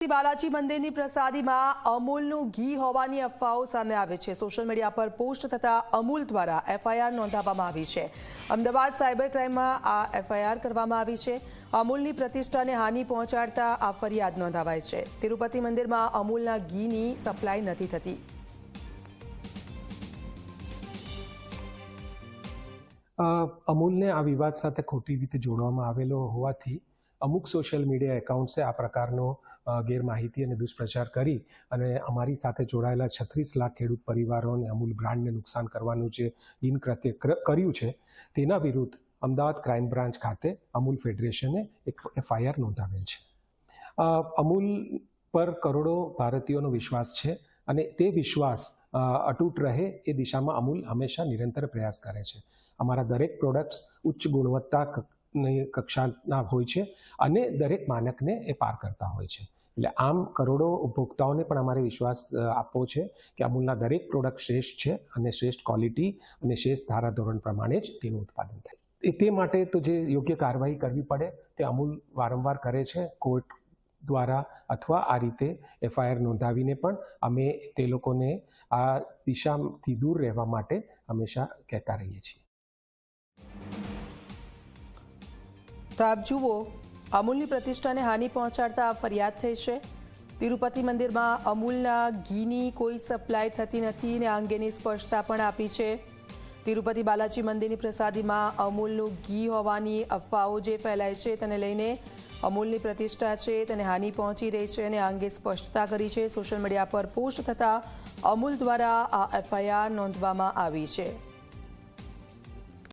બાલાજી મંદિરની પ્રસાદીમાં અમૂલનું ઘી હોવાની અફવાઓ સામે આવે છે। સોશિયલ મીડિયા પર પોસ્ટ થતા અમૂલ દ્વારા એફઆઈઆર નોંધાવવામાં આવી છે। અમદાવાદ સાયબર ક્રાઇમમાં આ એફઆઈઆર કરવામાં આવી છે। અમૂલની પ્રતિષ્ઠાને હાનિ પહોંચાડતા આ ફરિયાદ નોંધાવાઈ છે। તિરુપતિ મંદિરમાં અમૂલના ઘીની સપ્લાય નથી થતી। અમૂલને આ વિવાદ સાથે ખોટી રીતે જોડવામાં આવેલો હોવાથી અમુક સોશિયલ મીડિયા એકાઉન્ટ્સે આ પ્રકારનો ગેરમાહિતી અને દુષ્પ્રચાર કરી અને અમારી સાથે જોડાયેલા 36 લાખ ખેડૂત પરિવારોને અમૂલ બ્રાન્ડને નુકસાન કરવાનું જે દિનકૃત્ય કર્યું છે તેના વિરુદ્ધ અમદાવાદ ક્રાઇમ બ્રાન્ચ ખાતે અમૂલ ફેડરેશને એક એફઆઈઆર નોંધાવેલ છે। અમૂલ પર કરોડો ભારતીયોનો વિશ્વાસ છે અને તે વિશ્વાસ અતૂટ રહે એ દિશામાં અમૂલ હંમેશા નિરંતર પ્રયાસ કરે છે। અમારા દરેક પ્રોડક્ટ્સ ઉચ્ચ ગુણવત્તાની કક્ષાના હોય છે અને દરેક માનકને એ પાર કરતા હોય છે। એટલે આમ કરોડો ઉપભોક્તાઓને પણ અમારે વિશ્વાસ આપવો છે કે અમૂલના દરેક પ્રોડક્ટ શ્રેષ્ઠ છે અને શ્રેષ્ઠ ક્વોલિટી અને શ્રેષ્ઠ ધારાધોરણ પ્રમાણે જ તેનું ઉત્પાદન થાય। તે માટે તો જે યોગ્ય કાર્યવાહી કરવી પડે તે અમૂલ વારંવાર કરે છે। કોર્ટ દ્વારા અથવા આ રીતે એફઆઈઆર નોંધાવીને પણ અમે તે લોકોને આ દિશાથી દૂર રહેવા માટે હંમેશા કહેતા રહીએ છીએ। તો આપ જુઓ, અમૂલની પ્રતિષ્ઠાને હાનિ પહોંચાડતા આ ફરિયાદ થઈ છે। તિરુપતિ મંદિરમાં અમૂલના ઘીની કોઈ સપ્લાય થતી નથી અને આ અંગેની સ્પષ્ટતા પણ આપી છે। તિરુપતિ બાલાજી મંદિરની પ્રસાદીમાં અમૂલનું ઘી હોવાની અફવાઓ જે ફેલાય છે તેને લઈને અમૂલની પ્રતિષ્ઠા છે તેને હાનિ પહોંચી રહી છે અને આ અંગે સ્પષ્ટતા કરી છે। સોશિયલ મીડિયા પર પોસ્ટ થતાં અમૂલ દ્વારા આ એફઆઈઆર નોંધવામાં આવી છે।